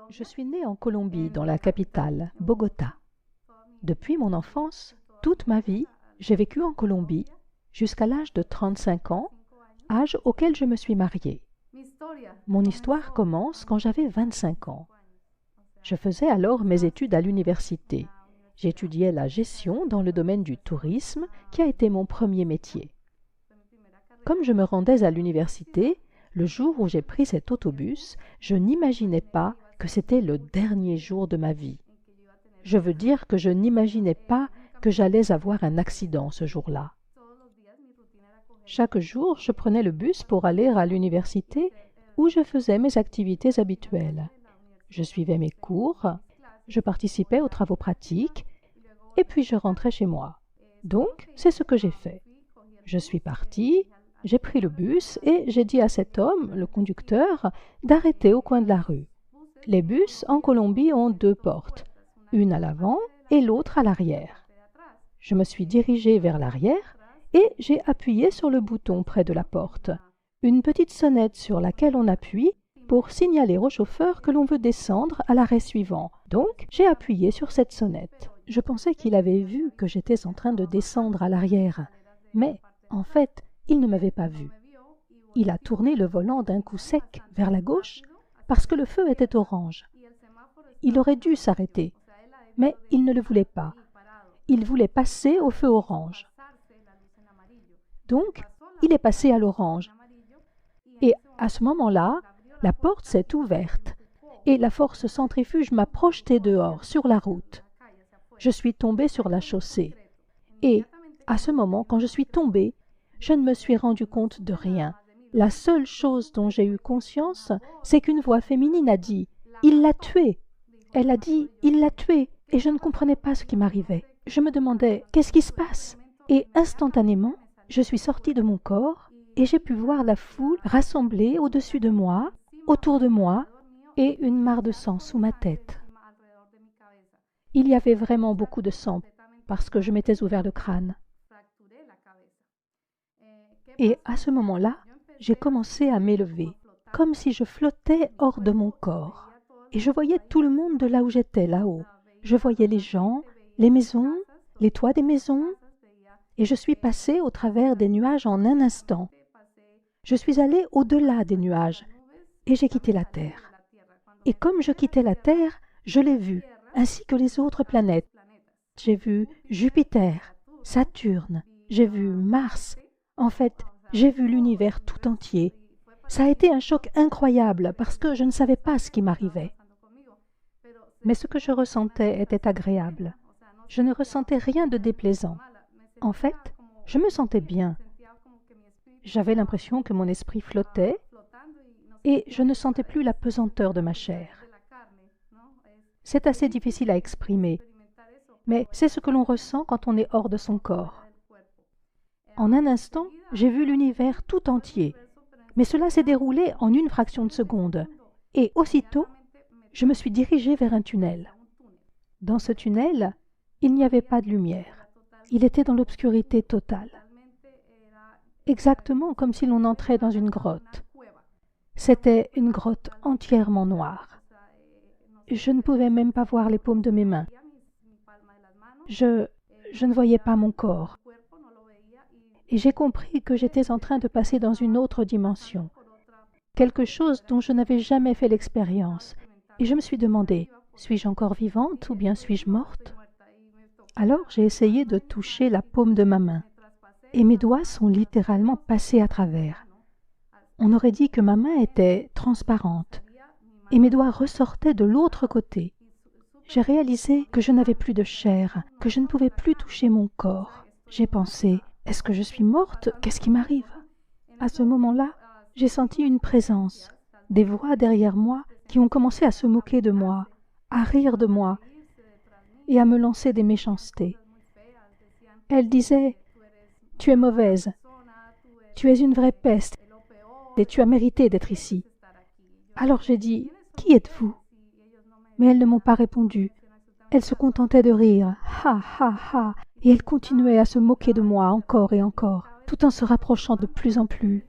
Je suis née en Colombie, dans la capitale, Bogota. Depuis mon enfance, toute ma vie, j'ai vécu en Colombie jusqu'à l'âge de 35 ans, âge auquel je me suis mariée. Mon histoire commence quand j'avais 25 ans. Je faisais alors mes études à l'université. J'étudiais la gestion dans le domaine du tourisme, qui a été mon premier métier. Comme je me rendais à l'université, le jour où j'ai pris cet autobus, je n'imaginais pas que c'était le dernier jour de ma vie. Je veux dire que je n'imaginais pas que j'allais avoir un accident ce jour-là. Chaque jour, je prenais le bus pour aller à l'université où je faisais mes activités habituelles. Je suivais mes cours, je participais aux travaux pratiques et puis je rentrais chez moi. Donc, c'est ce que j'ai fait. Je suis partie, j'ai pris le bus et j'ai dit à cet homme, le conducteur, d'arrêter au coin de la rue. Les bus en Colombie ont 2 portes, une à l'avant et l'autre à l'arrière. Je me suis dirigée vers l'arrière et j'ai appuyé sur le bouton près de la porte, une petite sonnette sur laquelle on appuie pour signaler au chauffeur que l'on veut descendre à l'arrêt suivant. Donc, j'ai appuyé sur cette sonnette. Je pensais qu'il avait vu que j'étais en train de descendre à l'arrière, mais en fait, il ne m'avait pas vu. Il a tourné le volant d'un coup sec vers la gauche parce que le feu était orange. Il aurait dû s'arrêter, mais il ne le voulait pas. Il voulait passer au feu orange. Donc, il est passé à l'orange. Et à ce moment-là, la porte s'est ouverte et la force centrifuge m'a projeté dehors, sur la route. Je suis tombée sur la chaussée. Et à ce moment, quand je suis tombée, je ne me suis rendu compte de rien. La seule chose dont j'ai eu conscience, c'est qu'une voix féminine a dit « Il l'a tué ». Elle a dit « Il l'a tué » et je ne comprenais pas ce qui m'arrivait. Je me demandais « Qu'est-ce qui se passe ?» Et instantanément, je suis sortie de mon corps et j'ai pu voir la foule rassemblée au-dessus de moi, autour de moi, et une mare de sang sous ma tête. Il y avait vraiment beaucoup de sang parce que je m'étais ouvert le crâne. Et à ce moment-là, j'ai commencé à m'élever, comme si je flottais hors de mon corps. Et je voyais tout le monde de là où j'étais, là-haut. Je voyais les gens, les maisons, les toits des maisons, et je suis passée au travers des nuages en un instant. Je suis allée au-delà des nuages, et j'ai quitté la Terre. Et comme je quittais la Terre, je l'ai vue, ainsi que les autres planètes. J'ai vu Jupiter, Saturne, j'ai vu Mars. En fait, j'ai vu l'univers tout entier. Ça a été un choc incroyable parce que je ne savais pas ce qui m'arrivait. Mais ce que je ressentais était agréable. Je ne ressentais rien de déplaisant. En fait, je me sentais bien. J'avais l'impression que mon esprit flottait et je ne sentais plus la pesanteur de ma chair. C'est assez difficile à exprimer, mais c'est ce que l'on ressent quand on est hors de son corps. En un instant, j'ai vu l'univers tout entier, mais cela s'est déroulé en une fraction de seconde, et aussitôt, je me suis dirigée vers un tunnel. Dans ce tunnel, il n'y avait pas de lumière. Il était dans l'obscurité totale. Exactement comme si l'on entrait dans une grotte. C'était une grotte entièrement noire. Je ne pouvais même pas voir les paumes de mes mains. Je ne voyais pas mon corps. Et j'ai compris que j'étais en train de passer dans une autre dimension, quelque chose dont je n'avais jamais fait l'expérience. Et je me suis demandé, suis-je encore vivante ou bien suis-je morte? Alors j'ai essayé de toucher la paume de ma main, et mes doigts sont littéralement passés à travers. On aurait dit que ma main était transparente, et mes doigts ressortaient de l'autre côté. J'ai réalisé que je n'avais plus de chair, que je ne pouvais plus toucher mon corps. J'ai pensé, est-ce que je suis morte? Qu'est-ce qui m'arrive? À ce moment-là, j'ai senti une présence, des voix derrière moi qui ont commencé à se moquer de moi, à rire de moi et à me lancer des méchancetés. Elles disaient « Tu es mauvaise, tu es une vraie peste et tu as mérité d'être ici. » Alors j'ai dit « Qui êtes-vous » Mais elles ne m'ont pas répondu. Elles se contentaient de rire « Ha, ha, ha » et elles continuaient à se moquer de moi encore et encore, tout en se rapprochant de plus en plus.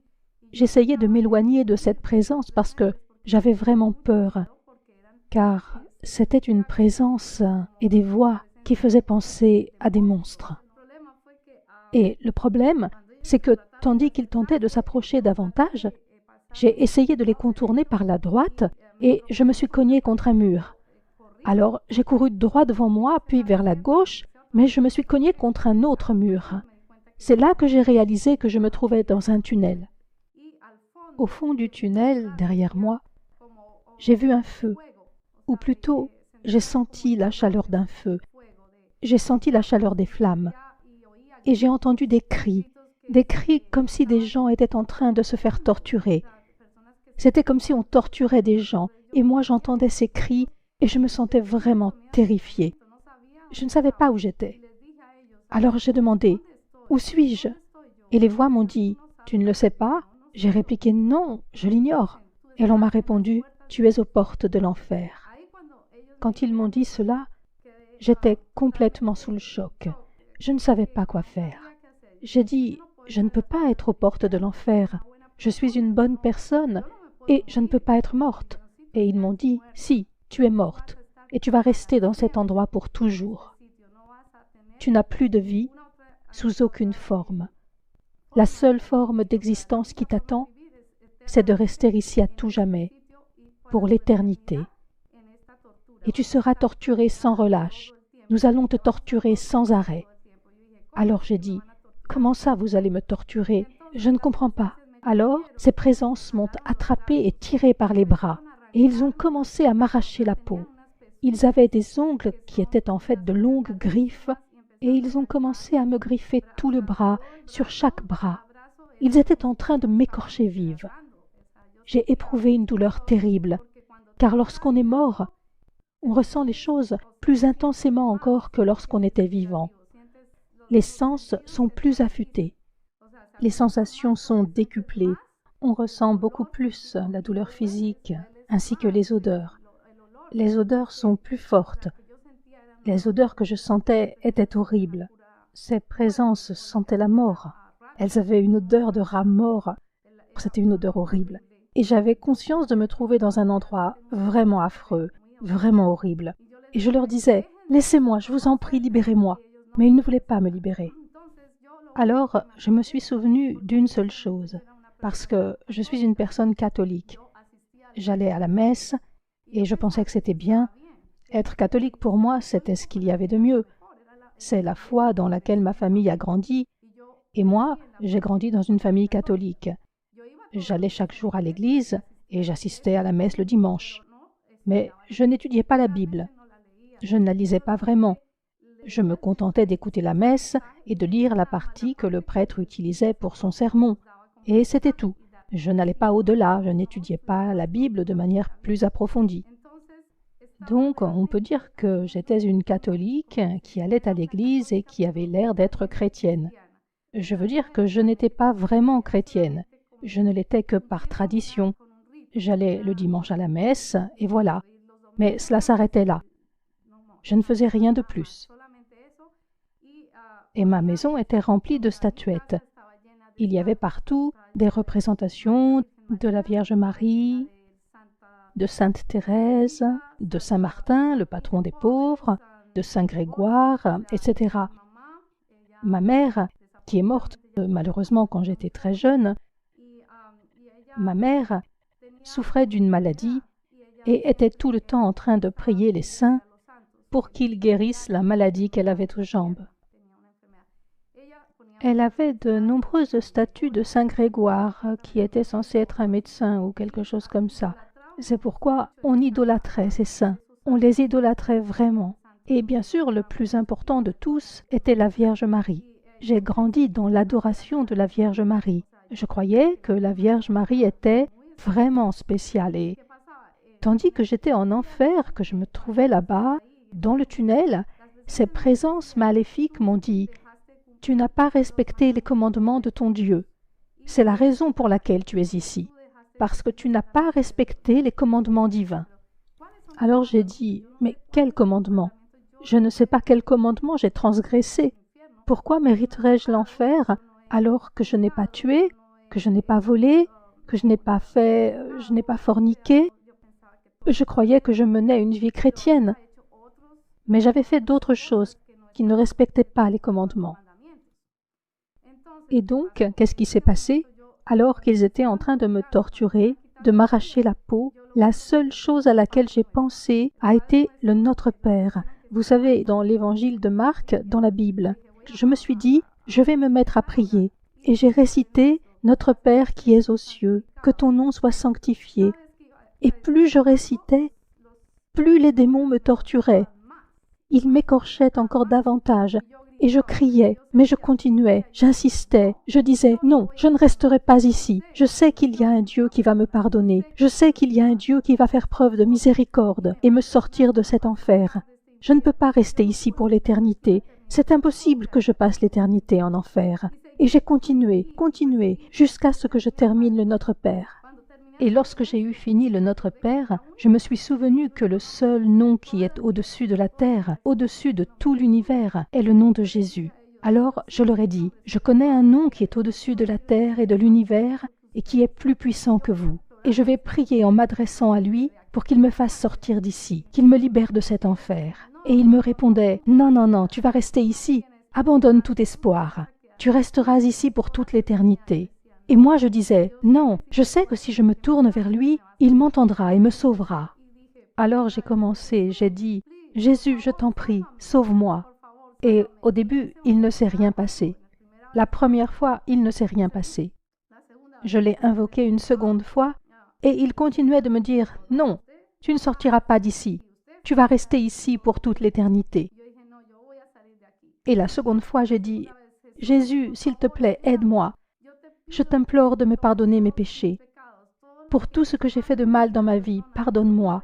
J'essayais de m'éloigner de cette présence parce que j'avais vraiment peur. car c'était une présence et des voix qui faisaient penser à des monstres. Et le problème, c'est que tandis qu'ils tentaient de s'approcher davantage, j'ai essayé de les contourner par la droite et je me suis cogné contre un mur. Alors j'ai couru droit devant moi, puis vers la gauche, mais je me suis cogné contre un autre mur. C'est là que j'ai réalisé que je me trouvais dans un tunnel. Au fond du tunnel, derrière moi, j'ai vu un feu, ou plutôt, j'ai senti la chaleur d'un feu. J'ai senti la chaleur des flammes. Et j'ai entendu des cris comme si des gens étaient en train de se faire torturer. C'était comme si on torturait des gens, et moi j'entendais ces cris et je me sentais vraiment terrifiée. Je ne savais pas où j'étais. Alors j'ai demandé « Où suis-je » Et les voix m'ont dit « Tu ne le sais pas ?» J'ai répliqué « Non, je l'ignore. » Et l'on m'a répondu « Tu es aux portes de l'enfer. » Quand ils m'ont dit cela, j'étais complètement sous le choc. Je ne savais pas quoi faire. J'ai dit « Je ne peux pas être aux portes de l'enfer. Je suis une bonne personne et je ne peux pas être morte. » Et ils m'ont dit « Si, tu es morte et tu vas rester dans cet endroit pour toujours. Tu n'as plus de vie sous aucune forme. La seule forme d'existence qui t'attend, c'est de rester ici à tout jamais, pour l'éternité. Et tu seras torturé sans relâche. Nous allons te torturer sans arrêt. » Alors j'ai dit « Comment ça vous allez me torturer? Je ne comprends pas. » Alors ces présences m'ont attrapé et tiré par les bras, et ils ont commencé à m'arracher la peau. Ils avaient des ongles qui étaient en fait de longues griffes, et ils ont commencé à me griffer tout le bras, sur chaque bras. Ils étaient en train de m'écorcher vive. J'ai éprouvé une douleur terrible, car lorsqu'on est mort, on ressent les choses plus intensément encore que lorsqu'on était vivant. Les sens sont plus affûtés. Les sensations sont décuplées. On ressent beaucoup plus la douleur physique, ainsi que les odeurs. Les odeurs sont plus fortes. Les odeurs que je sentais étaient horribles. Ces présences sentaient la mort. Elles avaient une odeur de rat mort. C'était une odeur horrible. Et j'avais conscience de me trouver dans un endroit vraiment affreux, vraiment horrible. Et je leur disais « Laissez-moi, je vous en prie, libérez-moi ». Mais ils ne voulaient pas me libérer. Alors, je me suis souvenue d'une seule chose, parce que je suis une personne catholique. J'allais à la messe et je pensais que c'était bien. Être catholique pour moi, c'était ce qu'il y avait de mieux. C'est la foi dans laquelle ma famille a grandi, et moi, j'ai grandi dans une famille catholique. J'allais chaque jour à l'église et j'assistais à la messe le dimanche. Mais je n'étudiais pas la Bible. Je ne la lisais pas vraiment. Je me contentais d'écouter la messe et de lire la partie que le prêtre utilisait pour son sermon. Et c'était tout. Je n'allais pas au-delà, je n'étudiais pas la Bible de manière plus approfondie. Donc, on peut dire que j'étais une catholique qui allait à l'église et qui avait l'air d'être chrétienne. Je veux dire que je n'étais pas vraiment chrétienne. Je ne l'étais que par tradition. J'allais le dimanche à la messe, et voilà. Mais cela s'arrêtait là. Je ne faisais rien de plus. Et ma maison était remplie de statuettes. Il y avait partout des représentations de la Vierge Marie, de Sainte Thérèse, de Saint Martin, le patron des pauvres, de Saint Grégoire, etc. Ma mère, qui est morte malheureusement quand j'étais très jeune, ma mère souffrait d'une maladie et était tout le temps en train de prier les saints pour qu'ils guérissent la maladie qu'elle avait aux jambes. Elle avait de nombreuses statues de Saint Grégoire, qui était censé être un médecin ou quelque chose comme ça. C'est pourquoi on idolâtrait ces saints. On les idolâtrait vraiment. Et bien sûr, le plus important de tous était la Vierge Marie. J'ai grandi dans l'adoration de la Vierge Marie. Je croyais que la Vierge Marie était vraiment spéciale. Et tandis que j'étais en enfer, que je me trouvais là-bas, dans le tunnel, ces présences maléfiques m'ont dit « Tu n'as pas respecté les commandements de ton Dieu. C'est la raison pour laquelle tu es ici, parce que tu n'as pas respecté les commandements divins. » Alors j'ai dit « Mais quel commandement? Je ne sais pas quel commandement j'ai transgressé. Pourquoi mériterais-je l'enfer alors que je n'ai pas tué, que je n'ai pas volé, que je n'ai pas forniqué? Je croyais que je menais une vie chrétienne, mais j'avais fait d'autres choses qui ne respectaient pas les commandements. Et donc, qu'est-ce qui s'est passé? Alors qu'ils étaient en train de me torturer, de m'arracher la peau, la seule chose à laquelle j'ai pensé a été le Notre Père. Vous savez, dans l'évangile de Marc, dans la Bible, je me suis dit, je vais me mettre à prier. Et j'ai récité « Notre Père qui es aux cieux, que ton nom soit sanctifié ». Et plus je récitais, plus les démons me torturaient. Ils m'écorchaient encore davantage. Et je criais, mais je continuais, j'insistais, je disais « Non, je ne resterai pas ici. Je sais qu'il y a un Dieu qui va me pardonner. Je sais qu'il y a un Dieu qui va faire preuve de miséricorde et me sortir de cet enfer. Je ne peux pas rester ici pour l'éternité. C'est impossible que je passe l'éternité en enfer. » Et j'ai continué, jusqu'à ce que je termine le Notre Père. Et lorsque j'ai eu fini le Notre Père, je me suis souvenu que le seul nom qui est au-dessus de la terre, au-dessus de tout l'univers, est le nom de Jésus. Alors je leur ai dit, je connais un nom qui est au-dessus de la terre et de l'univers et qui est plus puissant que vous. Et je vais prier en m'adressant à lui pour qu'il me fasse sortir d'ici, qu'il me libère de cet enfer. Et il me répondait, non, non, non, tu vas rester ici, abandonne tout espoir. Tu resteras ici pour toute l'éternité. Et moi je disais, non, je sais que si je me tourne vers lui, il m'entendra et me sauvera. Alors j'ai commencé, j'ai dit, Jésus, je t'en prie, sauve-moi. Et au début, il ne s'est rien passé. La première fois, il ne s'est rien passé. Je l'ai invoqué une seconde fois, et il continuait de me dire, non, tu ne sortiras pas d'ici, tu vas rester ici pour toute l'éternité. Et la seconde fois, j'ai dit, Jésus, s'il te plaît, aide-moi. Je t'implore de me pardonner mes péchés. Pour tout ce que j'ai fait de mal dans ma vie, pardonne-moi.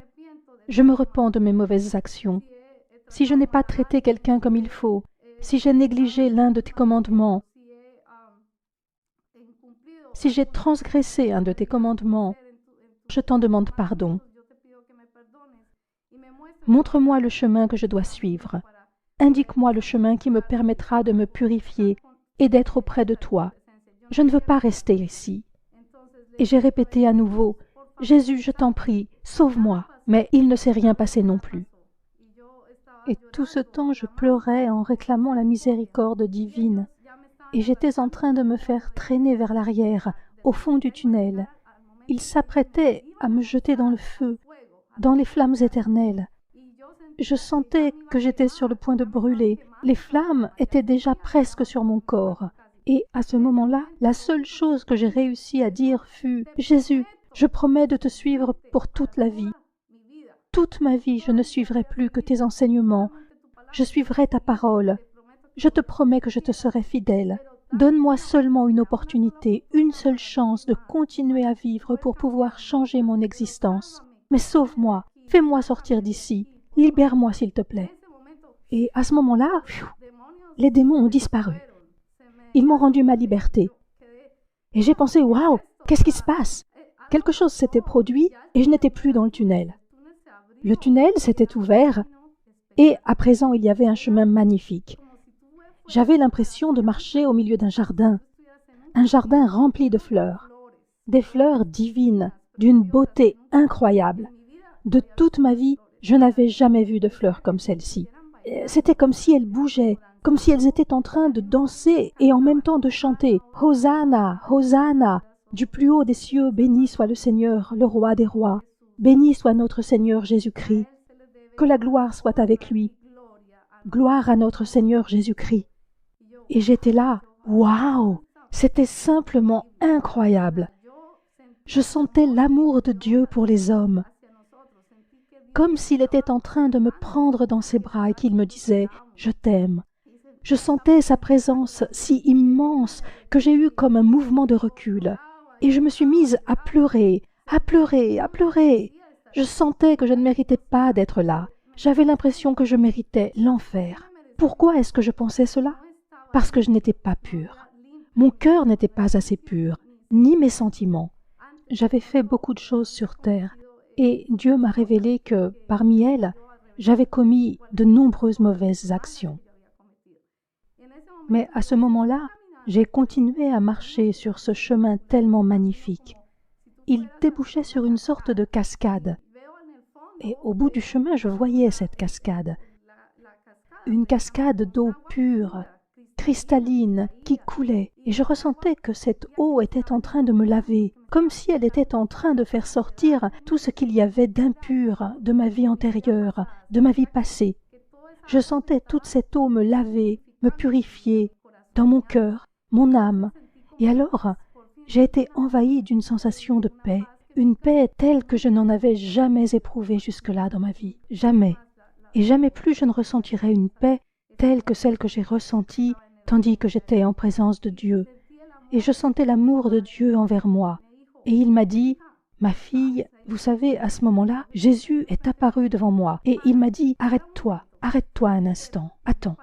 Je me repens de mes mauvaises actions. Si je n'ai pas traité quelqu'un comme il faut, si j'ai négligé l'un de tes commandements, si j'ai transgressé un de tes commandements, je t'en demande pardon. Montre-moi le chemin que je dois suivre. Indique-moi le chemin qui me permettra de me purifier et d'être auprès de toi. Je ne veux pas rester ici. Et j'ai répété à nouveau, Jésus, je t'en prie, sauve-moi. Mais il ne s'est rien passé non plus. Et tout ce temps, je pleurais en réclamant la miséricorde divine. Et j'étais en train de me faire traîner vers l'arrière, au fond du tunnel. Il s'apprêtait à me jeter dans le feu, dans les flammes éternelles. Je sentais que j'étais sur le point de brûler. Les flammes étaient déjà presque sur mon corps. Et à ce moment-là, la seule chose que j'ai réussi à dire fut « Jésus, je promets de te suivre pour toute la vie. Toute ma vie, je ne suivrai plus que tes enseignements. Je suivrai ta parole. Je te promets que je te serai fidèle. Donne-moi seulement une opportunité, une seule chance de continuer à vivre pour pouvoir changer mon existence. Mais sauve-moi, fais-moi sortir d'ici, libère-moi s'il te plaît. » Et à ce moment-là, les démons ont disparu. Ils m'ont rendu ma liberté. Et j'ai pensé, waouh, qu'est-ce qui se passe? Quelque chose s'était produit et je n'étais plus dans le tunnel. Le tunnel s'était ouvert et à présent il y avait un chemin magnifique. J'avais l'impression de marcher au milieu d'un jardin rempli de fleurs, des fleurs divines, d'une beauté incroyable. De toute ma vie, je n'avais jamais vu de fleurs comme celle-ci. C'était comme si elles bougeaient, comme si elles étaient en train de danser et en même temps de chanter « Hosanna, Hosanna !» Du plus haut des cieux, béni soit le Seigneur, le roi des rois. Béni soit notre Seigneur Jésus-Christ. Que la gloire soit avec lui. Gloire à notre Seigneur Jésus-Christ. Et j'étais là, waouh! C'était simplement incroyable. Je sentais l'amour de Dieu pour les hommes, comme s'il était en train de me prendre dans ses bras et qu'il me disait « Je t'aime ». Je sentais sa présence si immense que j'ai eu comme un mouvement de recul. Et je me suis mise à pleurer, à pleurer, à pleurer. Je sentais que je ne méritais pas d'être là. J'avais l'impression que je méritais l'enfer. Pourquoi est-ce que je pensais cela? Parce que je n'étais pas pure. Mon cœur n'était pas assez pur, ni mes sentiments. J'avais fait beaucoup de choses sur terre, et Dieu m'a révélé que, parmi elles, j'avais commis de nombreuses mauvaises actions. Mais à ce moment-là, j'ai continué à marcher sur ce chemin tellement magnifique. Il débouchait sur une sorte de cascade. Et au bout du chemin, je voyais cette cascade. Une cascade d'eau pure, cristalline, qui coulait. Et je ressentais que cette eau était en train de me laver, comme si elle était en train de faire sortir tout ce qu'il y avait d'impur de ma vie antérieure, de ma vie passée. Je sentais toute cette eau me laver, me purifier, dans mon cœur, mon âme. Et alors, j'ai été envahie d'une sensation de paix, une paix telle que je n'en avais jamais éprouvée jusque-là dans ma vie. Jamais. Et jamais plus je ne ressentirai une paix telle que celle que j'ai ressentie tandis que j'étais en présence de Dieu. Et je sentais l'amour de Dieu envers moi. Et il m'a dit, « Ma fille, vous savez, à ce moment-là, Jésus est apparu devant moi. Et il m'a dit, « Arrête-toi un instant, attends. »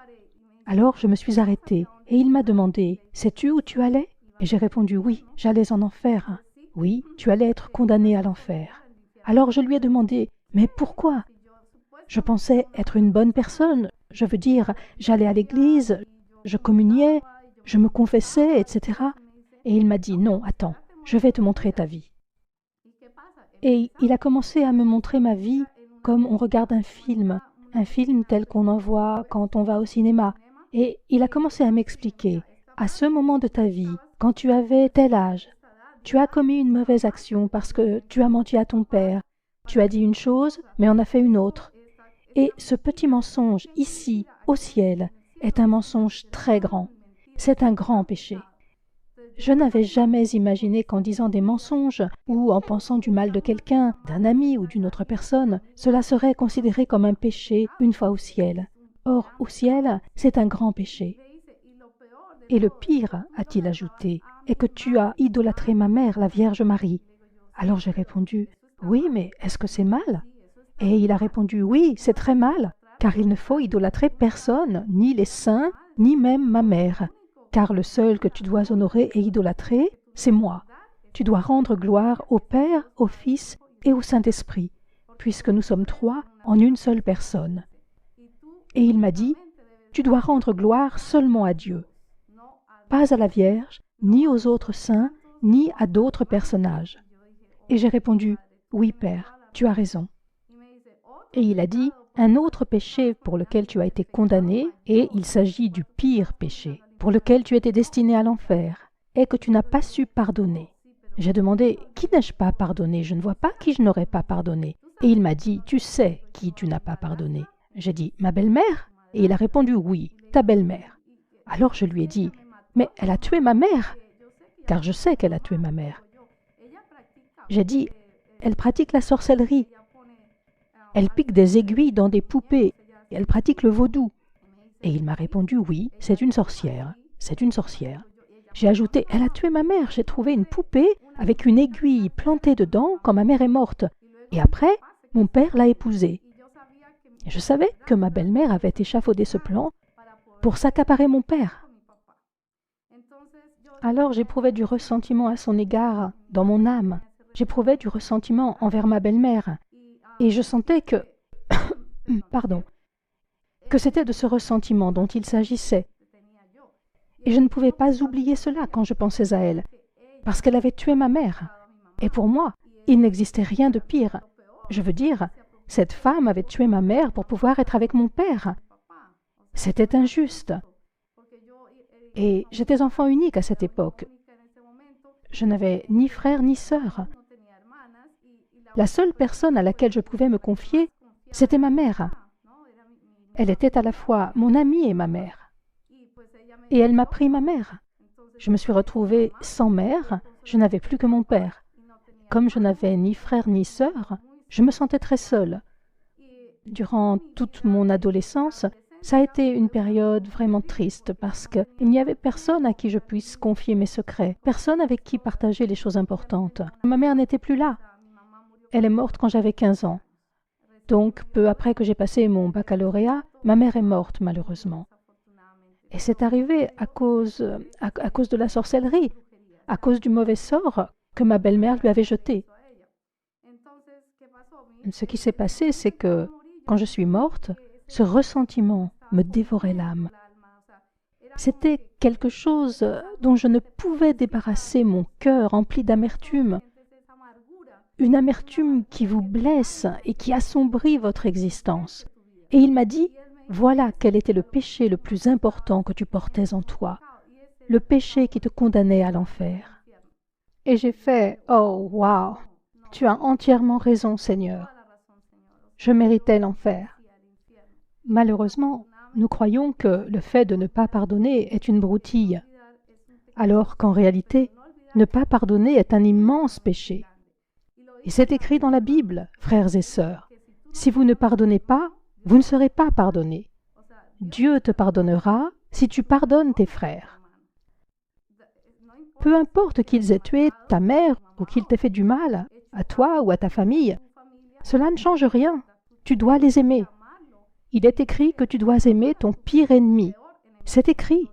Alors je me suis arrêtée et il m'a demandé, « Sais-tu où tu allais ?» Et j'ai répondu, « Oui, j'allais en enfer. » « Oui, tu allais être condamné à l'enfer. » Alors je lui ai demandé, « Mais pourquoi ?» Je pensais être une bonne personne, je veux dire, j'allais à l'église, je communiais, je me confessais, etc. Et il m'a dit, « Non, attends, je vais te montrer ta vie. » Et il a commencé à me montrer ma vie comme on regarde un film tel qu'on en voit quand on va au cinéma. Et il a commencé à m'expliquer, à ce moment de ta vie, quand tu avais tel âge, tu as commis une mauvaise action parce que tu as menti à ton père, tu as dit une chose, mais en as fait une autre. Et ce petit mensonge, ici, au ciel, est un mensonge très grand. C'est un grand péché. Je n'avais jamais imaginé qu'en disant des mensonges ou en pensant du mal de quelqu'un, d'un ami ou d'une autre personne, cela serait considéré comme un péché une fois au ciel. Or, au ciel, c'est un grand péché. Et le pire, a-t-il ajouté, est que tu as idolâtré ma mère, la Vierge Marie. Alors j'ai répondu, « Oui, mais est-ce que c'est mal ?» Et il a répondu, « Oui, c'est très mal, car il ne faut idolâtrer personne, ni les saints, ni même ma mère. Car le seul que tu dois honorer et idolâtrer, c'est moi. Tu dois rendre gloire au Père, au Fils et au Saint-Esprit, puisque nous sommes trois en une seule personne. » Et il m'a dit, « Tu dois rendre gloire seulement à Dieu, pas à la Vierge, ni aux autres saints, ni à d'autres personnages. » Et j'ai répondu, « Oui, Père, tu as raison. » Et il a dit, « Un autre péché pour lequel tu as été condamné, et il s'agit du pire péché, pour lequel tu étais destiné à l'enfer, est que tu n'as pas su pardonner. » J'ai demandé, « Qui n'ai-je pas pardonné? Je ne vois pas qui je n'aurais pas pardonné. » Et il m'a dit, « Tu sais qui tu n'as pas pardonné. » J'ai dit, « Ma belle-mère ?» Et il a répondu, « Oui, ta belle-mère. » Alors je lui ai dit, « Mais elle a tué ma mère, car je sais qu'elle a tué ma mère. » J'ai dit, « Elle pratique la sorcellerie. Elle pique des aiguilles dans des poupées. Elle pratique le vaudou. » Et il m'a répondu, « Oui, c'est une sorcière. C'est une sorcière. » J'ai ajouté, « Elle a tué ma mère. J'ai trouvé une poupée avec une aiguille plantée dedans quand ma mère est morte. Et après, mon père l'a épousée. » Et je savais que ma belle-mère avait échafaudé ce plan pour s'accaparer mon père. Alors j'éprouvais du ressentiment à son égard dans mon âme. J'éprouvais du ressentiment envers ma belle-mère. Et je sentais que... pardon. Que c'était de ce ressentiment dont il s'agissait. Et je ne pouvais pas oublier cela quand je pensais à elle, parce qu'elle avait tué ma mère. Et pour moi, il n'existait rien de pire. Je veux dire, cette femme avait tué ma mère pour pouvoir être avec mon père. C'était injuste. Et j'étais enfant unique à cette époque. Je n'avais ni frère ni sœur. La seule personne à laquelle je pouvais me confier, c'était ma mère. Elle était à la fois mon amie et ma mère. Et elle m'a pris ma mère. Je me suis retrouvée sans mère, je n'avais plus que mon père. Comme je n'avais ni frère ni sœur, je me sentais très seule. Durant toute mon adolescence, ça a été une période vraiment triste parce qu'il n'y avait personne à qui je puisse confier mes secrets, personne avec qui partager les choses importantes. Ma mère n'était plus là. Elle est morte quand j'avais 15 ans. Donc, peu après que j'ai passé mon baccalauréat, ma mère est morte malheureusement. Et c'est arrivé à cause de la sorcellerie, à cause du mauvais sort que ma belle-mère lui avait jeté. Ce qui s'est passé, c'est que quand je suis morte, ce ressentiment me dévorait l'âme. C'était quelque chose dont je ne pouvais débarrasser mon cœur rempli d'amertume. une amertume qui vous blesse et qui assombrit votre existence. Et il m'a dit, voilà quel était le péché le plus important que tu portais en toi, le péché qui te condamnait à l'enfer. Et j'ai fait, oh, waouh, tu as entièrement raison, Seigneur. Je méritais l'enfer. Malheureusement, nous croyons que le fait de ne pas pardonner est une broutille, alors qu'en réalité, ne pas pardonner est un immense péché. Et c'est écrit dans la Bible, frères et sœurs. Si vous ne pardonnez pas, vous ne serez pas pardonnés. Dieu te pardonnera si tu pardonnes tes frères. Peu importe qu'ils aient tué ta mère ou qu'ils t'aient fait du mal, à toi ou à ta famille, cela ne change rien. Tu dois les aimer. Il est écrit que tu dois aimer ton pire ennemi. C'est écrit.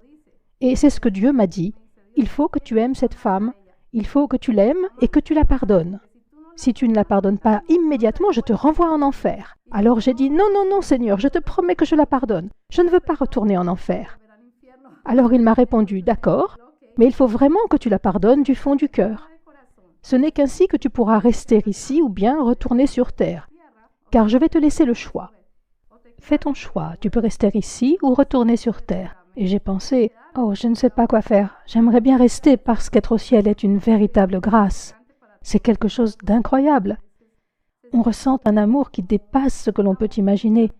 Et c'est ce que Dieu m'a dit. Il faut que tu aimes cette femme, il faut que tu l'aimes et que tu la pardonnes. Si tu ne la pardonnes pas immédiatement, je te renvoie en enfer. Alors j'ai dit, non, non, non, Seigneur, je te promets que je la pardonne. Je ne veux pas retourner en enfer. Alors il m'a répondu, d'accord, mais il faut vraiment que tu la pardonnes du fond du cœur. Ce n'est qu'ainsi que tu pourras rester ici ou bien retourner sur terre, car je vais te laisser le choix. Fais ton choix, tu peux rester ici ou retourner sur terre. Et j'ai pensé, oh, je ne sais pas quoi faire. J'aimerais bien rester parce qu'être au ciel est une véritable grâce. C'est quelque chose d'incroyable. On ressent un amour qui dépasse ce que l'on peut imaginer.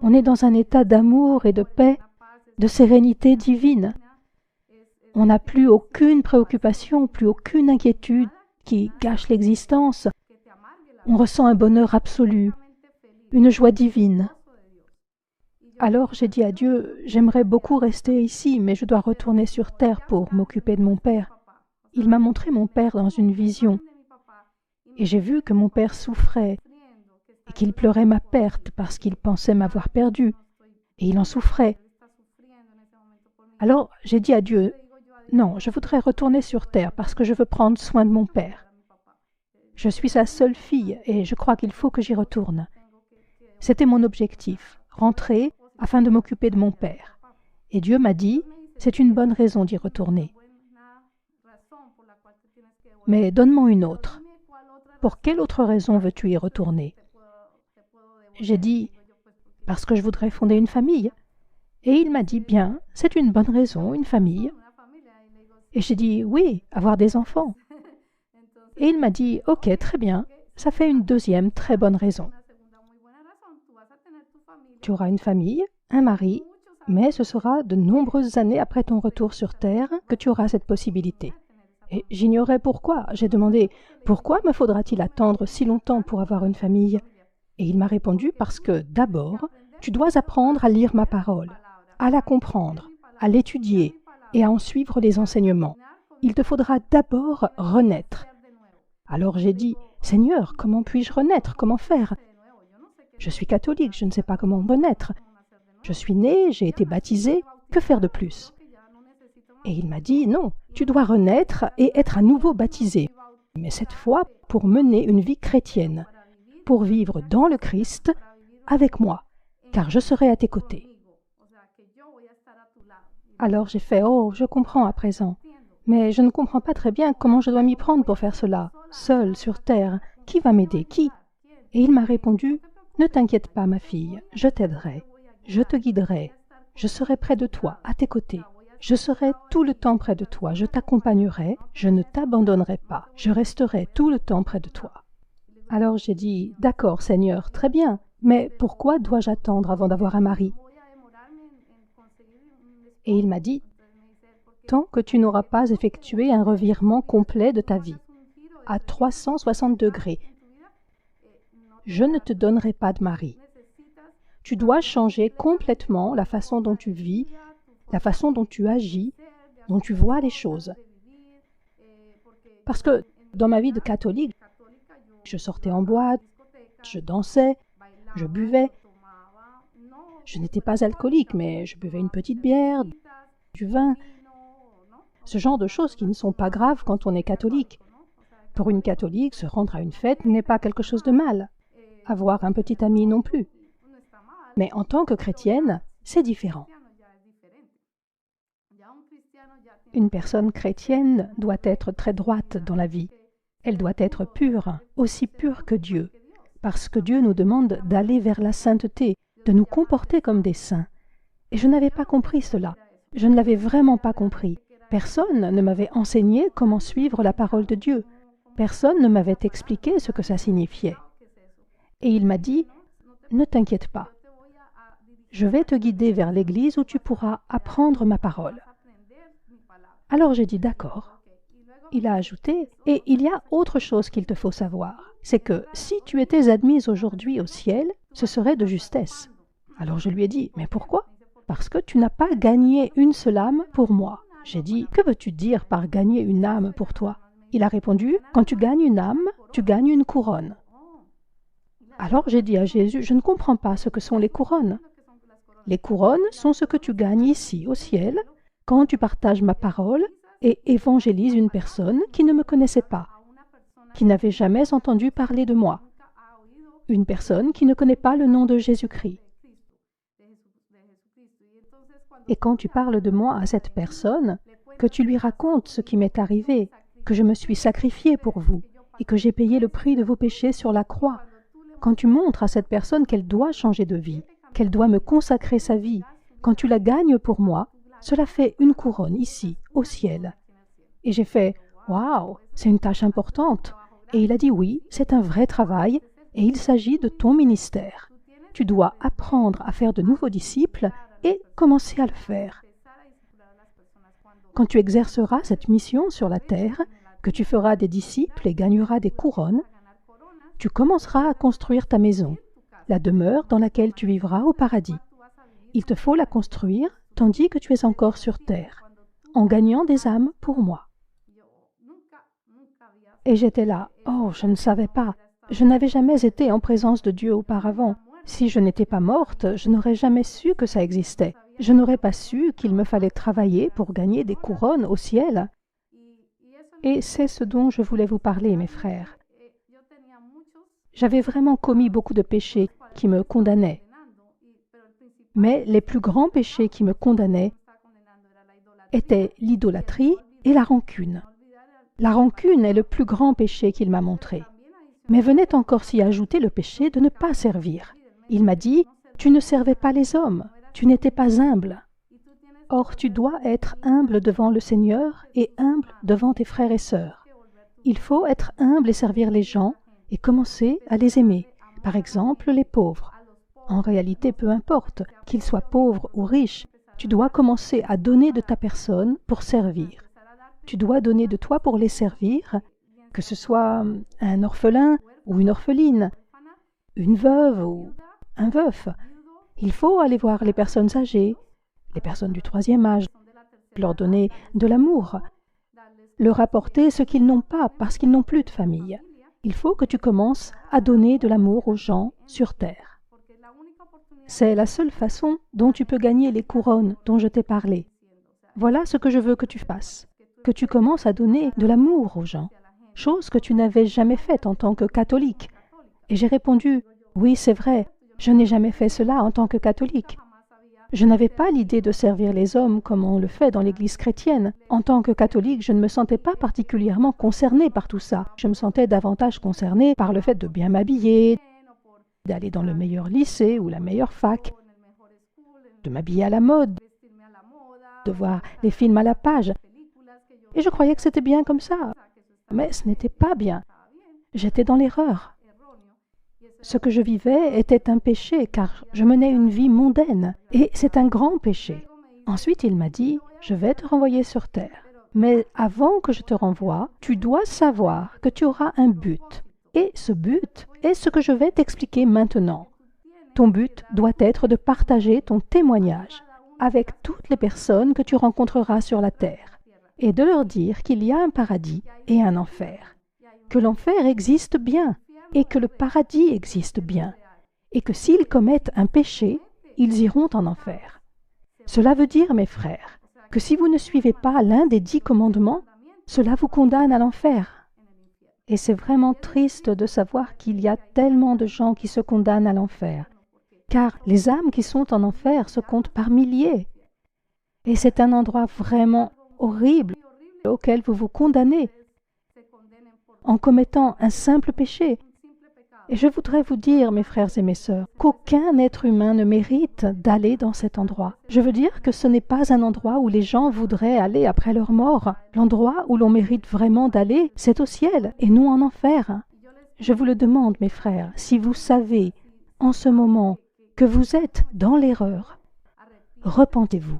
On est dans un état d'amour et de paix, de sérénité divine. On n'a plus aucune préoccupation, plus aucune inquiétude qui gâche l'existence. On ressent un bonheur absolu, une joie divine. Alors j'ai dit à Dieu, j'aimerais beaucoup rester ici, mais je dois retourner sur terre pour m'occuper de mon père. Il m'a montré mon père dans une vision. Et j'ai vu que mon père souffrait et qu'il pleurait ma perte parce qu'il pensait m'avoir perdu. Et il en souffrait. Alors j'ai dit à Dieu, non, je voudrais retourner sur terre parce que je veux prendre soin de mon père. Je suis sa seule fille et je crois qu'il faut que j'y retourne. C'était mon objectif, rentrer afin de m'occuper de mon père. Et Dieu m'a dit, c'est une bonne raison d'y retourner. Mais donne-moi une autre. Pour quelle autre raison veux-tu y retourner? J'ai dit, parce que je voudrais fonder une famille. Et il m'a dit, bien, c'est une bonne raison, une famille. Et j'ai dit, oui, avoir des enfants. Et il m'a dit, ok, très bien, ça fait une deuxième très bonne raison. Tu auras une famille, un mari, mais ce sera de nombreuses années après ton retour sur Terre que tu auras cette possibilité. Et j'ignorais pourquoi. J'ai demandé, pourquoi me faudra-t-il attendre si longtemps pour avoir une famille? Et il m'a répondu, parce que d'abord, tu dois apprendre à lire ma parole, à la comprendre, à l'étudier et à en suivre les enseignements. Il te faudra d'abord renaître. Alors j'ai dit, Seigneur, comment puis-je renaître? Comment faire? Je suis catholique, je ne sais pas comment renaître. Je suis né, j'ai été baptisé, que faire de plus? Et il m'a dit, non, tu dois renaître et être à nouveau baptisé, mais cette fois pour mener une vie chrétienne, pour vivre dans le Christ avec moi, car je serai à tes côtés. Alors j'ai fait, oh, je comprends à présent, mais je ne comprends pas très bien comment je dois m'y prendre pour faire cela, seul sur terre. Qui va m'aider? Qui? Et il m'a répondu, ne t'inquiète pas, ma fille, je t'aiderai, je te guiderai, je serai près de toi, à tes côtés. Je serai tout le temps près de toi, je t'accompagnerai, je ne t'abandonnerai pas, je resterai tout le temps près de toi. Alors j'ai dit, d'accord Seigneur, très bien, mais pourquoi dois-je attendre avant d'avoir un mari? Et il m'a dit, tant que tu n'auras pas effectué un revirement complet de ta vie, à 360 degrés, je ne te donnerai pas de mari. Tu dois changer complètement la façon dont tu vis, la façon dont tu agis, dont tu vois les choses. Parce que dans ma vie de catholique, je sortais en boîte, je dansais, je buvais. Je n'étais pas alcoolique, mais je buvais une petite bière, du vin. Ce genre de choses qui ne sont pas graves quand on est catholique. Pour une catholique, se rendre à une fête n'est pas quelque chose de mal. Avoir un petit ami non plus. Mais en tant que chrétienne, c'est différent. Une personne chrétienne doit être très droite dans la vie. Elle doit être pure, aussi pure que Dieu, parce que Dieu nous demande d'aller vers la sainteté, de nous comporter comme des saints. Et je n'avais pas compris cela. Je ne l'avais vraiment pas compris. Personne ne m'avait enseigné comment suivre la parole de Dieu. Personne ne m'avait expliqué ce que ça signifiait. Et il m'a dit, « Ne t'inquiète pas. Je vais te guider vers l'église où tu pourras apprendre ma parole. » Alors j'ai dit, « D'accord. » Il a ajouté, « Et il y a autre chose qu'il te faut savoir. C'est que si tu étais admise aujourd'hui au ciel, ce serait de justesse. » Alors je lui ai dit, « Mais pourquoi ? » « Parce que tu n'as pas gagné une seule âme pour moi. » J'ai dit, « Que veux-tu dire par gagner une âme pour toi ?» Il a répondu, « Quand tu gagnes une âme, tu gagnes une couronne. » Alors j'ai dit à Jésus, « Je ne comprends pas ce que sont les couronnes. » Les couronnes sont ce que tu gagnes ici, au ciel, quand tu partages ma parole et évangélises une personne qui ne me connaissait pas, qui n'avait jamais entendu parler de moi, une personne qui ne connaît pas le nom de Jésus-Christ. Et quand tu parles de moi à cette personne, que tu lui racontes ce qui m'est arrivé, que je me suis sacrifié pour vous et que j'ai payé le prix de vos péchés sur la croix, quand tu montres à cette personne qu'elle doit changer de vie, qu'elle doit me consacrer sa vie, quand tu la gagnes pour moi, cela fait une couronne ici, au ciel. Et j'ai fait « Waouh, c'est une tâche importante !» Et il a dit « Oui, c'est un vrai travail et il s'agit de ton ministère. Tu dois apprendre à faire de nouveaux disciples et commencer à le faire. Quand tu exerceras cette mission sur la terre, que tu feras des disciples et gagneras des couronnes, tu commenceras à construire ta maison, la demeure dans laquelle tu vivras au paradis. Il te faut la construire tandis que tu es encore sur terre, en gagnant des âmes pour moi. » Et j'étais là, « Oh, je ne savais pas. Je n'avais jamais été en présence de Dieu auparavant. Si je n'étais pas morte, je n'aurais jamais su que ça existait. Je n'aurais pas su qu'il me fallait travailler pour gagner des couronnes au ciel. » Et c'est ce dont je voulais vous parler, mes frères. J'avais vraiment commis beaucoup de péchés qui me condamnaient. Mais les plus grands péchés qui me condamnaient étaient l'idolâtrie et la rancune. La rancune est le plus grand péché qu'il m'a montré. Mais venait encore s'y ajouter le péché de ne pas servir. Il m'a dit, « Tu ne servais pas les hommes, tu n'étais pas humble. Or, tu dois être humble devant le Seigneur et humble devant tes frères et sœurs. Il faut être humble et servir les gens et commencer à les aimer. Par exemple, les pauvres. En réalité, peu importe, qu'ils soient pauvres ou riches, tu dois commencer à donner de ta personne pour servir. Tu dois donner de toi pour les servir, que ce soit un orphelin ou une orpheline, une veuve ou un veuf. Il faut aller voir les personnes âgées, les personnes du troisième âge, leur donner de l'amour, leur apporter ce qu'ils n'ont pas parce qu'ils n'ont plus de famille. Il faut que tu commences à donner de l'amour aux gens sur terre. C'est la seule façon dont tu peux gagner les couronnes dont je t'ai parlé. Voilà ce que je veux que tu fasses, que tu commences à donner de l'amour aux gens, chose que tu n'avais jamais faite en tant que catholique. Et j'ai répondu, « Oui, c'est vrai, je n'ai jamais fait cela en tant que catholique. Je n'avais pas l'idée de servir les hommes comme on le fait dans l'Église chrétienne. En tant que catholique, je ne me sentais pas particulièrement concernée par tout ça. Je me sentais davantage concernée par le fait de bien m'habiller, d'aller dans le meilleur lycée ou la meilleure fac, de m'habiller à la mode, de voir les films à la page. Et je croyais que c'était bien comme ça. Mais ce n'était pas bien. J'étais dans l'erreur. Ce que je vivais était un péché, car je menais une vie mondaine, et c'est un grand péché. Ensuite, il m'a dit, « Je vais te renvoyer sur terre. Mais avant que je te renvoie, tu dois savoir que tu auras un but. Et ce but est ce que je vais t'expliquer maintenant. Ton but doit être de partager ton témoignage avec toutes les personnes que tu rencontreras sur la terre, et de leur dire qu'il y a un paradis et un enfer, que l'enfer existe bien, et que le paradis existe bien, et que s'ils commettent un péché, ils iront en enfer. Cela veut dire, mes frères, que si vous ne suivez pas l'un des 10 commandements, cela vous condamne à l'enfer. Et c'est vraiment triste de savoir qu'il y a tellement de gens qui se condamnent à l'enfer, car les âmes qui sont en enfer se comptent par milliers. Et c'est un endroit vraiment horrible auquel vous vous condamnez. en commettant un simple péché. Et je voudrais vous dire, mes frères et mes sœurs, qu'aucun être humain ne mérite d'aller dans cet endroit. Je veux dire que ce n'est pas un endroit où les gens voudraient aller après leur mort. L'endroit où l'on mérite vraiment d'aller, c'est au ciel et non en enfer. Je vous le demande, mes frères, si vous savez en ce moment que vous êtes dans l'erreur, repentez-vous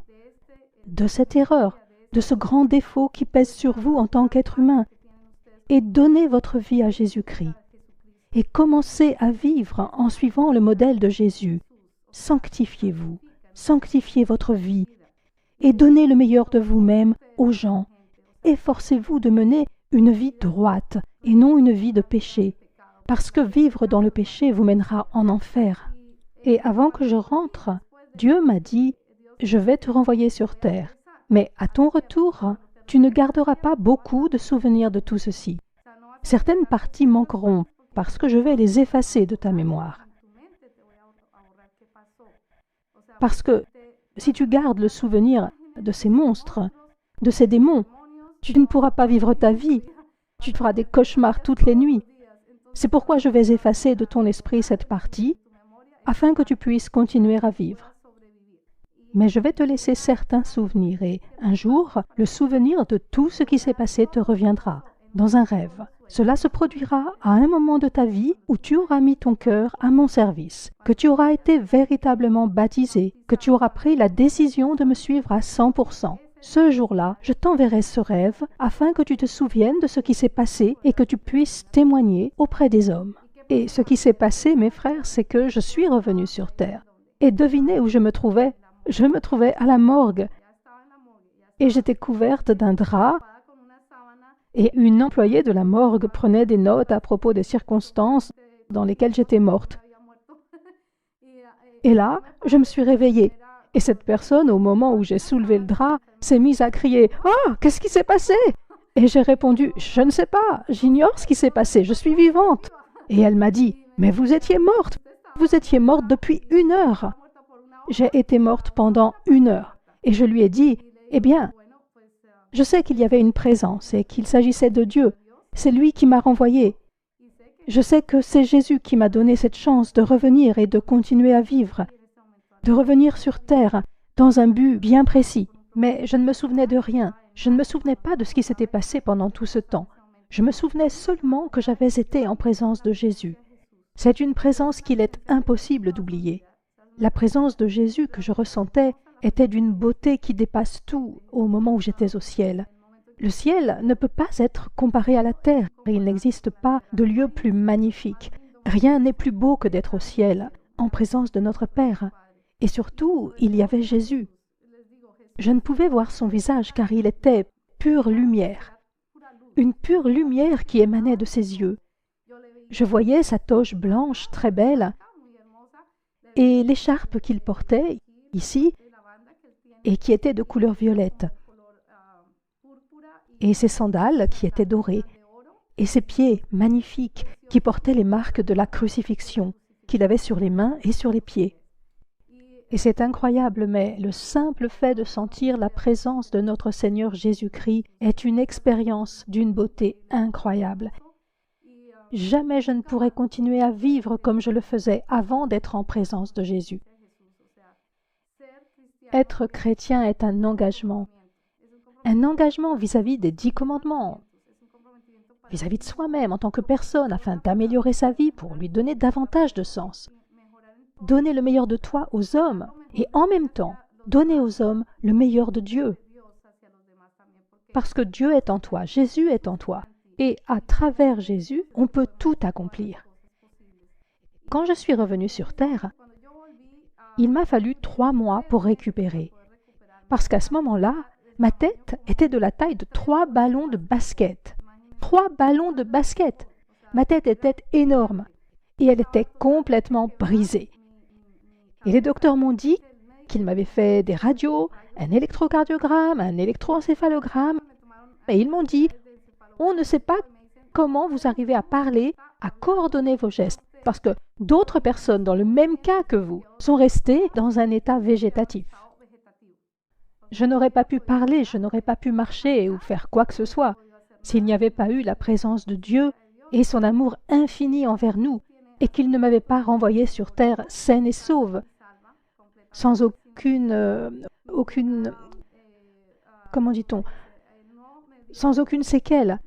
de cette erreur, de ce grand défaut qui pèse sur vous en tant qu'être humain, et donnez votre vie à Jésus-Christ. Et commencez à vivre en suivant le modèle de Jésus. Sanctifiez-vous, sanctifiez votre vie, et donnez le meilleur de vous-même aux gens. Efforcez-vous de mener une vie droite et non une vie de péché, parce que vivre dans le péché vous mènera en enfer. Et avant que je rentre, Dieu m'a dit, « Je vais te renvoyer sur terre, mais à ton retour, tu ne garderas pas beaucoup de souvenirs de tout ceci. Certaines parties manqueront, parce que je vais les effacer de ta mémoire. Parce que si tu gardes le souvenir de ces monstres, de ces démons, tu ne pourras pas vivre ta vie. Tu feras des cauchemars toutes les nuits. C'est pourquoi je vais effacer de ton esprit cette partie, afin que tu puisses continuer à vivre. Mais je vais te laisser certains souvenirs et, un jour, le souvenir de tout ce qui s'est passé te reviendra, dans un rêve. Cela se produira à un moment de ta vie où tu auras mis ton cœur à mon service, que tu auras été véritablement baptisé, que tu auras pris la décision de me suivre à 100%. Ce jour-là, je t'enverrai ce rêve afin que tu te souviennes de ce qui s'est passé et que tu puisses témoigner auprès des hommes. Et ce qui s'est passé, mes frères, c'est que je suis revenu sur terre. Et devinez où je me trouvais? Je me trouvais à la morgue. Et j'étais couverte d'un drap. Et une employée de la morgue prenait des notes à propos des circonstances dans lesquelles j'étais morte. Et là, je me suis réveillée. Et cette personne, au moment où j'ai soulevé le drap, s'est mise à crier « Oh, qu'est-ce qui s'est passé ?» Et j'ai répondu « Je ne sais pas, j'ignore ce qui s'est passé, je suis vivante. » Et elle m'a dit « Mais vous étiez morte depuis 1 heure. » J'ai été morte pendant 1 heure. Et je lui ai dit « Eh bien, je sais qu'il y avait une présence et qu'il s'agissait de Dieu. C'est lui qui m'a renvoyée. Je sais que c'est Jésus qui m'a donné cette chance de revenir et de continuer à vivre, de revenir sur terre dans un but bien précis. Mais je ne me souvenais de rien. Je ne me souvenais pas de ce qui s'était passé pendant tout ce temps. Je me souvenais seulement que j'avais été en présence de Jésus. C'est une présence qu'il est impossible d'oublier. La présence de Jésus que je ressentais était d'une beauté qui dépasse tout au moment où j'étais au ciel. Le ciel ne peut pas être comparé à la terre. Il n'existe pas de lieu plus magnifique. Rien n'est plus beau que d'être au ciel, en présence de notre Père. Et surtout, il y avait Jésus. Je ne pouvais voir son visage car il était pure lumière. Une pure lumière qui émanait de ses yeux. Je voyais sa toge blanche très belle et l'écharpe qu'il portait ici et qui était de couleur violette, et ses sandales qui étaient dorées, et ses pieds magnifiques qui portaient les marques de la crucifixion qu'il avait sur les mains et sur les pieds. Et c'est incroyable, mais le simple fait de sentir la présence de notre Seigneur Jésus-Christ est une expérience d'une beauté incroyable. Jamais je ne pourrais continuer à vivre comme je le faisais avant d'être en présence de Jésus. Être chrétien est un engagement vis-à-vis des 10 commandements, vis-à-vis de soi-même en tant que personne, afin d'améliorer sa vie pour lui donner davantage de sens. Donner le meilleur de toi aux hommes et en même temps, donner aux hommes le meilleur de Dieu. Parce que Dieu est en toi, Jésus est en toi. Et à travers Jésus, on peut tout accomplir. Quand je suis revenue sur terre, il m'a fallu 3 mois pour récupérer. Parce qu'à ce moment-là, ma tête était de la taille de 3 ballons de basket. 3 ballons de basket! Ma tête était énorme et elle était complètement brisée. Et les docteurs m'ont dit qu'ils m'avaient fait des radios, un électrocardiogramme, un électroencéphalogramme. Et ils m'ont dit « On ne sait pas comment vous arrivez à parler, à coordonner vos gestes, parce que d'autres personnes dans le même cas que vous sont restées dans un état végétatif. » Je n'aurais pas pu parler, je n'aurais pas pu marcher ou faire quoi que ce soit. S'il n'y avait pas eu la présence de Dieu et son amour infini envers nous, et qu'il ne m'avait pas renvoyé sur terre saine et sauve, sans comment dit-on, sans aucune séquelle,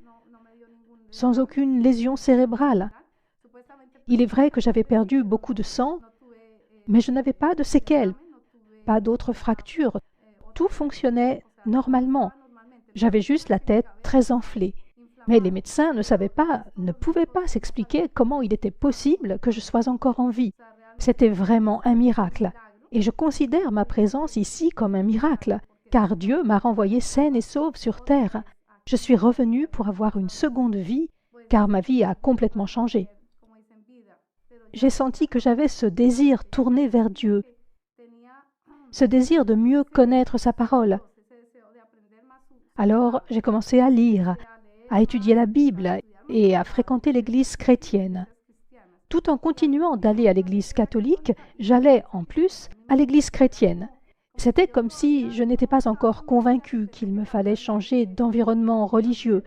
sans aucune lésion cérébrale. Il est vrai que j'avais perdu beaucoup de sang, mais je n'avais pas de séquelles, pas d'autres fractures. Tout fonctionnait normalement. J'avais juste la tête très enflée. Mais les médecins ne pouvaient pas s'expliquer comment il était possible que je sois encore en vie. C'était vraiment un miracle. Et je considère ma présence ici comme un miracle, car Dieu m'a renvoyée saine et sauve sur terre. Je suis revenue pour avoir une seconde vie, car ma vie a complètement changé. J'ai senti que j'avais ce désir tourné vers Dieu, ce désir de mieux connaître sa parole. Alors, j'ai commencé à lire, à étudier la Bible et à fréquenter l'Église chrétienne. Tout en continuant d'aller à l'Église catholique, j'allais en plus à l'Église chrétienne. C'était comme si je n'étais pas encore convaincue qu'il me fallait changer d'environnement religieux.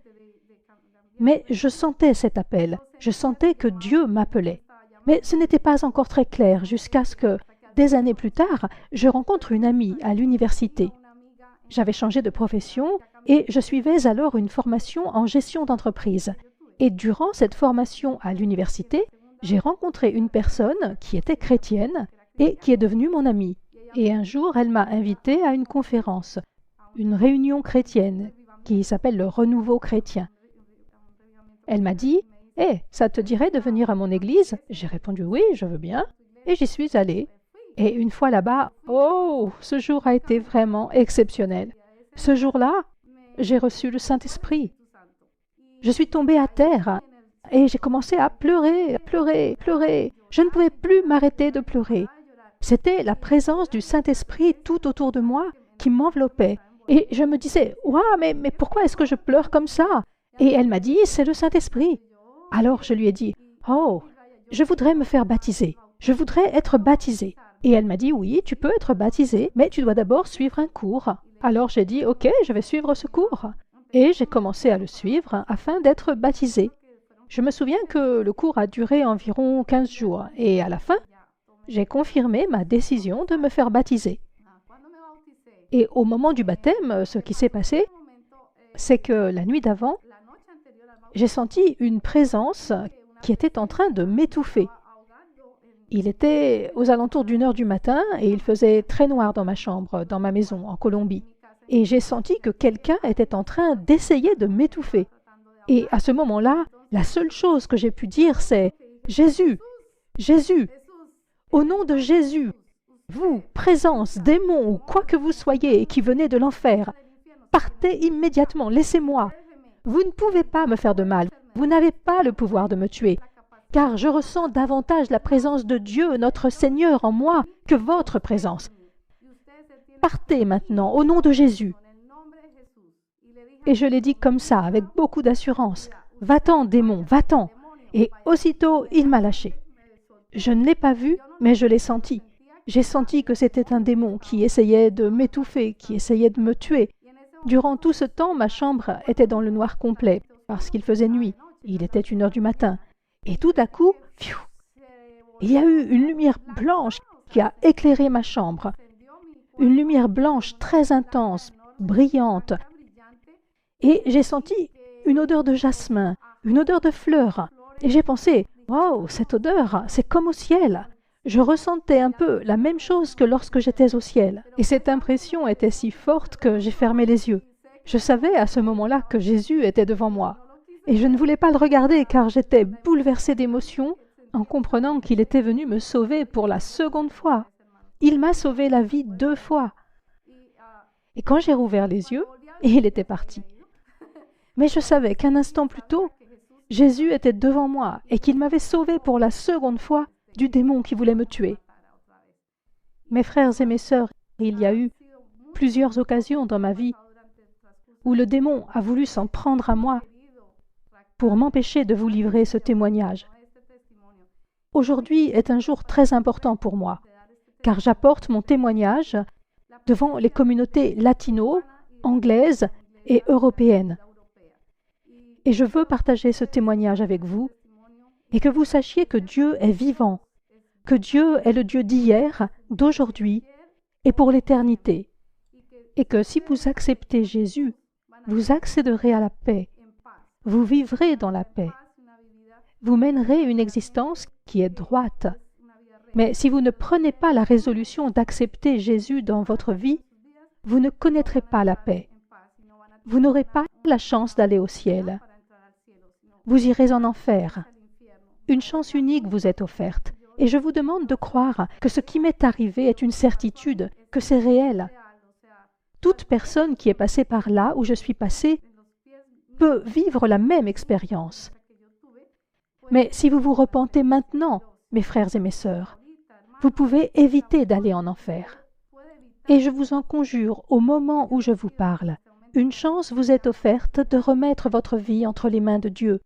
Mais je sentais cet appel, je sentais que Dieu m'appelait. Mais ce n'était pas encore très clair jusqu'à ce que, des années plus tard, je rencontre une amie à l'université. J'avais changé de profession et je suivais alors une formation en gestion d'entreprise. Et durant cette formation à l'université, j'ai rencontré une personne qui était chrétienne et qui est devenue mon amie. Et un jour, elle m'a invitée à une conférence, une réunion chrétienne qui s'appelle le Renouveau chrétien. Elle m'a dit « Hé, ça te dirait de venir à mon église ?» J'ai répondu « Oui, je veux bien. » Et j'y suis allée. Et une fois là-bas, oh, ce jour a été vraiment exceptionnel. Ce jour-là, j'ai reçu le Saint-Esprit. Je suis tombée à terre et j'ai commencé à pleurer, pleurer, pleurer. Je ne pouvais plus m'arrêter de pleurer. C'était la présence du Saint-Esprit tout autour de moi qui m'enveloppait. Et je me disais, « Ouah, mais pourquoi est-ce que je pleure comme ça ?» Et elle m'a dit, « C'est le Saint-Esprit. » Alors je lui ai dit, « Oh, je voudrais me faire baptiser. Je voudrais être baptisée. » Et elle m'a dit, « Oui, tu peux être baptisée, mais tu dois d'abord suivre un cours. » Alors j'ai dit, « Ok, je vais suivre ce cours. » Et j'ai commencé à le suivre afin d'être baptisée. Je me souviens que le cours a duré environ 15 jours et à la fin, j'ai confirmé ma décision de me faire baptiser. Et au moment du baptême, ce qui s'est passé, c'est que la nuit d'avant, j'ai senti une présence qui était en train de m'étouffer. Il était aux alentours d'1 heure du matin et il faisait très noir dans ma chambre, dans ma maison, en Colombie. Et j'ai senti que quelqu'un était en train d'essayer de m'étouffer. Et à ce moment-là, la seule chose que j'ai pu dire, c'est « Jésus, Jésus, au nom de Jésus, vous, présence, démon ou quoi que vous soyez qui venez de l'enfer, partez immédiatement, laissez-moi. Vous ne pouvez pas me faire de mal, vous n'avez pas le pouvoir de me tuer, car je ressens davantage la présence de Dieu, notre Seigneur, en moi que votre présence. Partez maintenant, au nom de Jésus. » Et je l'ai dit comme ça, avec beaucoup d'assurance. « Va-t'en, démon, va-t'en !» Et aussitôt, il m'a lâché. Je ne l'ai pas vu, mais je l'ai senti. J'ai senti que c'était un démon qui essayait de m'étouffer, qui essayait de me tuer. Durant tout ce temps, ma chambre était dans le noir complet, parce qu'il faisait nuit. Il était 1 heure du matin. Et tout à coup, pfiou, il y a eu une lumière blanche qui a éclairé ma chambre. Une lumière blanche très intense, brillante. Et j'ai senti une odeur de jasmin, une odeur de fleurs. Et j'ai pensé, « Waouh, cette odeur, c'est comme au ciel !» Je ressentais un peu la même chose que lorsque j'étais au ciel. Et cette impression était si forte que j'ai fermé les yeux. Je savais à ce moment-là que Jésus était devant moi. Et je ne voulais pas le regarder car j'étais bouleversée d'émotion en comprenant qu'il était venu me sauver pour la seconde fois. Il m'a sauvé la vie 2 fois. Et quand j'ai rouvert les yeux, il était parti. Mais je savais qu'un instant plus tôt, Jésus était devant moi et qu'il m'avait sauvé pour la seconde fois du démon qui voulait me tuer. Mes frères et mes sœurs, il y a eu plusieurs occasions dans ma vie où le démon a voulu s'en prendre à moi pour m'empêcher de vous livrer ce témoignage. Aujourd'hui est un jour très important pour moi, car j'apporte mon témoignage devant les communautés latino, anglaises et européennes. Et je veux partager ce témoignage avec vous et que vous sachiez que Dieu est vivant, que Dieu est le Dieu d'hier, d'aujourd'hui et pour l'éternité. Et que si vous acceptez Jésus, vous accéderez à la paix. Vous vivrez dans la paix. Vous mènerez une existence qui est droite. Mais si vous ne prenez pas la résolution d'accepter Jésus dans votre vie, vous ne connaîtrez pas la paix. Vous n'aurez pas la chance d'aller au ciel. Vous irez en enfer. Une chance unique vous est offerte. Et je vous demande de croire que ce qui m'est arrivé est une certitude, que c'est réel. Toute personne qui est passée par là où je suis passé peut vivre la même expérience. Mais si vous vous repentez maintenant, mes frères et mes sœurs, vous pouvez éviter d'aller en enfer. Et je vous en conjure, au moment où je vous parle, une chance vous est offerte de remettre votre vie entre les mains de Dieu.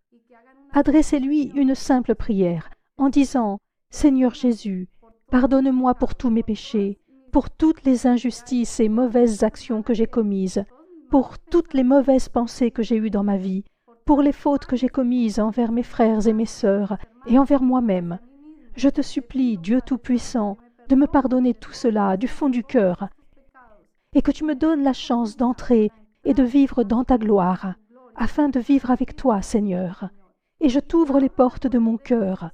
Adressez-lui une simple prière en disant « Seigneur Jésus, pardonne-moi pour tous mes péchés, pour toutes les injustices et mauvaises actions que j'ai commises, pour toutes les mauvaises pensées que j'ai eues dans ma vie, pour les fautes que j'ai commises envers mes frères et mes sœurs et envers moi-même. Je te supplie, Dieu Tout-Puissant, de me pardonner tout cela du fond du cœur et que tu me donnes la chance d'entrer et de vivre dans ta gloire, afin de vivre avec toi, Seigneur. Et je t'ouvre les portes de mon cœur.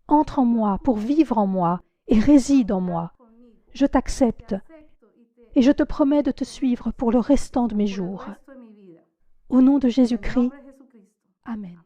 Entre en moi pour vivre en moi et réside en moi. Je t'accepte et je te promets de te suivre pour le restant de mes jours. Au nom de Jésus-Christ, Amen.